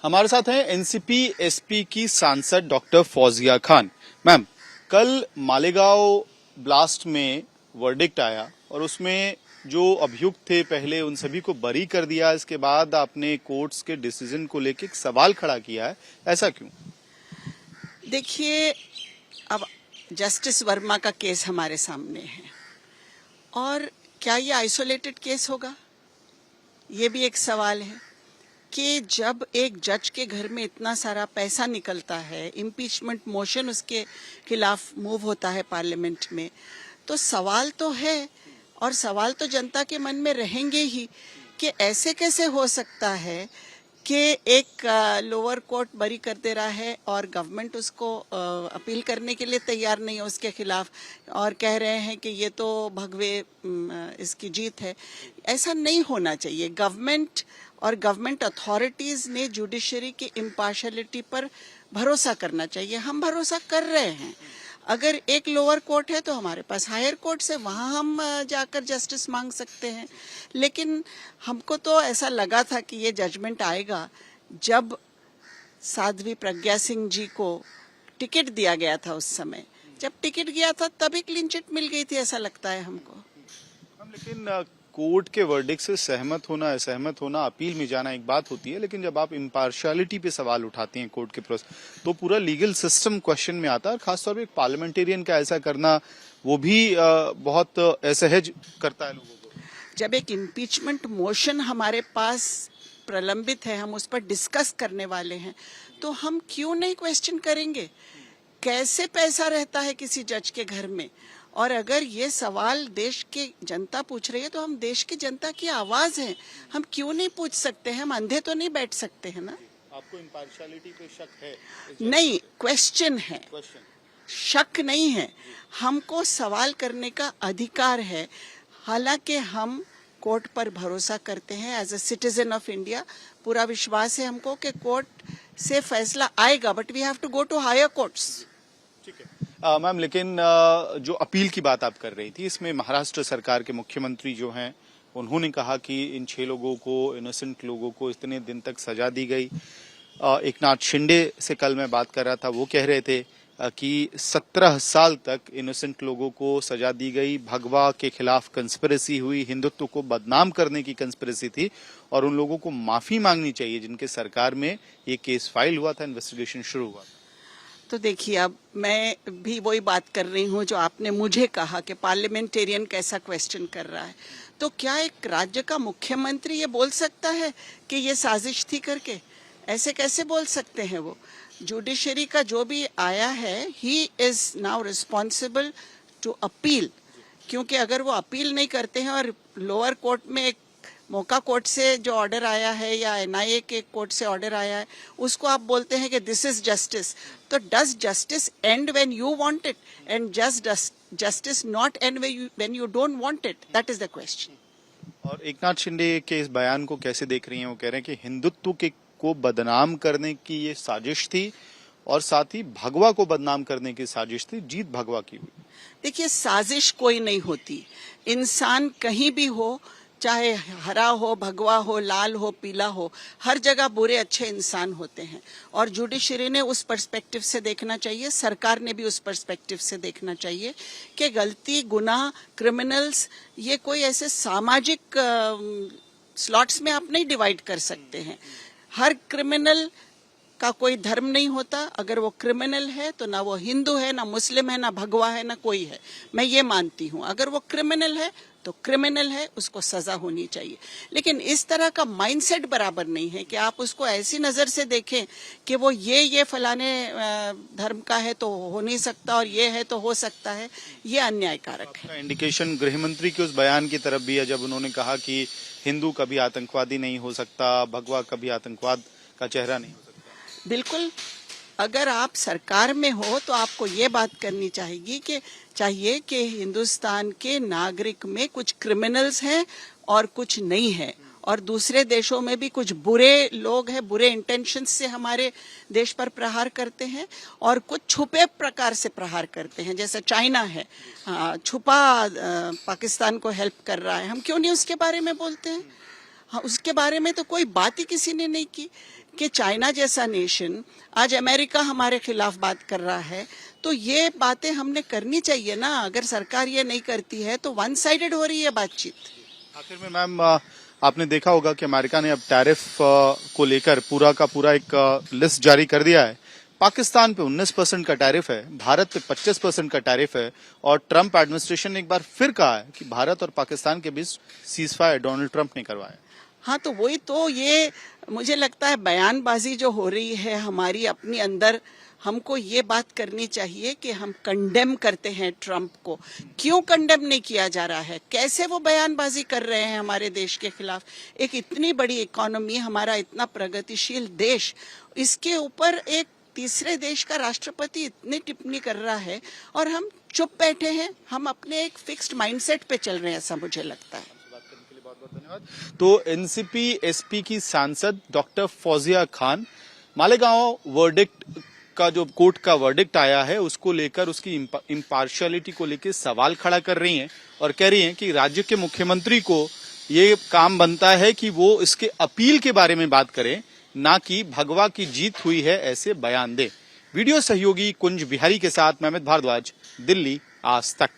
हमारे साथ हैं एनसीपी एसपी की सांसद डॉक्टर फौजिया खान। मैम, कल मालेगांव ब्लास्ट में वर्डिक्ट आया और उसमें जो अभियुक्त थे पहले उन सभी को बरी कर दिया। इसके बाद आपने कोर्ट्स के डिसीजन को लेकर एक सवाल खड़ा किया है, ऐसा क्यों? देखिए, अब जस्टिस वर्मा का केस हमारे सामने है और क्या ये आइसोलेटेड केस होगा, ये भी एक सवाल है कि जब एक जज के घर में इतना सारा पैसा निकलता है, इम्पीचमेंट मोशन उसके खिलाफ मूव होता है पार्लियामेंट में, तो सवाल तो है और सवाल तो जनता के मन में रहेंगे ही कि ऐसे कैसे हो सकता है कि एक लोअर कोर्ट बरी कर दे रहा है और गवर्नमेंट उसको अपील करने के लिए तैयार नहीं है उसके खिलाफ और कह रहे हैं कि ये तो भगवे इसकी जीत है। ऐसा नहीं होना चाहिए। गवर्नमेंट और गवर्नमेंट अथॉरिटीज ने जुडिशरी की इम्पार्शलिटी पर भरोसा करना चाहिए। हम भरोसा कर रहे हैं। अगर एक लोअर कोर्ट है तो हमारे पास हायर कोर्ट है, वहां हम जाकर जस्टिस मांग सकते हैं। लेकिन हमको तो ऐसा लगा था कि ये जजमेंट आएगा जब साध्वी प्रज्ञा सिंह जी को टिकट दिया गया था। उस समय जब टिकट गया था तभी क्लीन चिट मिल गई थी, ऐसा लगता है हमको। लेकिन कोर्ट के वर्डिक्ट से सहमत होना असहमत होना, अपील में जाना एक बात होती है, लेकिन जब आप इम्पार्शियलिटी पे सवाल उठाते हैं कोर्ट के प्रोसेस, तो पूरा लीगल सिस्टम क्वेश्चन में आता है। और खासतौर पे एक पार्लियामेंटेरियन का ऐसा करना वो भी बहुत असहज करता है लोगों को। जब एक इम्पीचमेंट मोशन हमारे पास प्रलंबित है, हम उस पर डिस्कस करने वाले हैं, तो हम क्यों नहीं क्वेश्चन करेंगे? कैसे पैसा रहता है किसी जज के घर में? और अगर ये सवाल देश की जनता पूछ रही है तो हम देश की जनता की आवाज हैं, हम क्यों नहीं पूछ सकते हैं? हम अंधे तो नहीं बैठ सकते हैं ना। आपको इम्पार्शियलिटी पे शक है? नहीं, क्वेश्चन है, शक नहीं है। हमको सवाल करने का अधिकार है। हालांकि हम कोर्ट पर भरोसा करते हैं as a citizen of India. पूरा विश्वास है हमको कि कोर्ट से फैसला आएगा, but we have to go to higher courts. ठीक है मैम, लेकिन जो अपील की बात आप कर रही थी, इसमें महाराष्ट्र सरकार के मुख्यमंत्री जो हैं उन्होंने कहा कि इन 6 लोगों को, इनोसेंट लोगों को इतने दिन तक सजा दी गई। एकनाथ शिंदे से कल मैं बात कर रहा था, वो कह रहे थे कि 17 साल तक इनोसेंट लोगों को सजा दी गई। भगवा के खिलाफ कंस्पिरेसी हुई, हिंदुत्व को बदनाम करने की कंस्पिरेसी थी और उन लोगों को माफी मांगनी चाहिए जिनके सरकार में ये केस फाइल हुआ था, इन्वेस्टिगेशन शुरू हुआ था। तो देखिए, अब मैं भी वही बात कर रही हूँ जो आपने मुझे कहा कि पार्लियामेंटेरियन कैसा क्वेश्चन कर रहा है। तो क्या एक राज्य का मुख्यमंत्री ये बोल सकता है कि ये साजिश थी करके? ऐसे कैसे बोल सकते हैं वो? जुडिशरी का जो भी आया है, he is now responsible to appeal, क्योंकि अगर वो अपील नहीं करते हैं और लोअर कोर्ट में एक मोका कोर्ट से जो ऑर्डर आया है या एनआईए के कोर्ट से ऑर्डर आया है, उसको आप बोलते हैं कि दिस इज जस्टिस, तो does justice and when you want it and justice not and when you don't want it? That is the question. और एकनाथ शिंदे के इस बयान को कैसे देख रही हैं? वो कह रहे हैं कि हिंदुत्व के को बदनाम करने की ये साजिश थी और साथ ही भगवा को बदनाम करने की साजिश थी, जीत भगवा की हुई। देखिए, साजिश कोई नहीं होती। इंसान कहीं भी हो, चाहे हरा हो, भगवा हो, लाल हो, पीला हो, हर जगह बुरे अच्छे इंसान होते हैं और जुडिशरी ने उस पर्सपेक्टिव से देखना चाहिए, सरकार ने भी उस पर्सपेक्टिव से देखना चाहिए कि गलती, गुनाह, क्रिमिनल्स ये कोई ऐसे सामाजिक स्लॉट्स में आप नहीं डिवाइड कर सकते हैं। हर क्रिमिनल का कोई धर्म नहीं होता। अगर वो क्रिमिनल है तो ना वो हिंदू है, ना मुस्लिम है, ना भगवा है, ना कोई है। मैं ये मानती हूँ, अगर वो क्रिमिनल है तो क्रिमिनल है, उसको सजा होनी चाहिए। लेकिन इस तरह का माइंडसेट बराबर नहीं है कि आप उसको ऐसी नजर से देखें कि वो ये फलाने धर्म का है तो हो नहीं सकता और ये है तो हो सकता है। ये अन्यायकारक है। इंडिकेशन गृह मंत्री के उस बयान की तरफ भी है जब उन्होंने कहा कि हिंदू कभी आतंकवादी नहीं हो सकता, भगवा कभी आतंकवाद का चेहरा नहीं हो सकता। बिल्कुल, अगर आप सरकार में हो तो आपको ये बात करनी चाहिए कि हिंदुस्तान के नागरिक में कुछ क्रिमिनल्स हैं और कुछ नहीं है, और दूसरे देशों में भी कुछ बुरे लोग हैं, बुरे इंटेंशन से हमारे देश पर प्रहार करते हैं और कुछ छुपे प्रकार से प्रहार करते हैं। जैसे चाइना है, छुपा पाकिस्तान को हेल्प कर रहा है। हम क्यों नहीं उसके बारे में बोलते हैं? हाँ, उसके बारे में तो कोई बात ही किसी ने नहीं की। कि चाइना जैसा नेशन, आज अमेरिका हमारे खिलाफ बात कर रहा है, तो ये बातें हमने करनी चाहिए ना। अगर सरकार ये नहीं करती है तो वन साइडेड हो रही है बातचीत। आखिर में मैम, आपने देखा होगा कि अमेरिका ने अब टैरिफ को लेकर पूरा का पूरा एक लिस्ट जारी कर दिया है। पाकिस्तान पे 19% का टैरिफ है, भारत पे 25% का टैरिफ है, और ट्रंप एडमिनिस्ट्रेशन ने एक बार फिर कहा है कि भारत और पाकिस्तान के बीच सीजफायर डोनाल्ड ट्रंप ने करवाया। हाँ, तो वही तो, ये मुझे लगता है बयानबाजी जो हो रही है हमारी अपनी अंदर, हमको ये बात करनी चाहिए कि हम कंडेम करते हैं ट्रंप को। क्यों कंडेम नहीं किया जा रहा है? कैसे वो बयानबाजी कर रहे हैं हमारे देश के खिलाफ? एक इतनी बड़ी इकोनॉमी, हमारा इतना प्रगतिशील देश, इसके ऊपर एक तीसरे देश का राष्ट्रपति इतनी टिप्पणी कर रहा है और हम चुप बैठे हैं। हम अपने एक फिक्स्ड माइंडसेट पे चल रहे हैं, ऐसा मुझे लगता है। धन्यवाद। तो एनसीपी एसपी की सांसद डॉक्टर फौजिया खान मालेगांव वर्डिक्ट का, जो कोर्ट का वर्डिक्ट आया है उसको लेकर, उसकी इम्पार्शियलिटी को लेकर सवाल खड़ा कर रही हैं और कह रही हैं कि राज्य के मुख्यमंत्री को ये काम बनता है कि वो इसके अपील के बारे में बात करें, ना कि भगवा की जीत हुई है ऐसे बयान दे। वीडियो सहयोगी कुंज बिहारी के साथ मैं अमित भारद्वाज, दिल्ली, आज तक।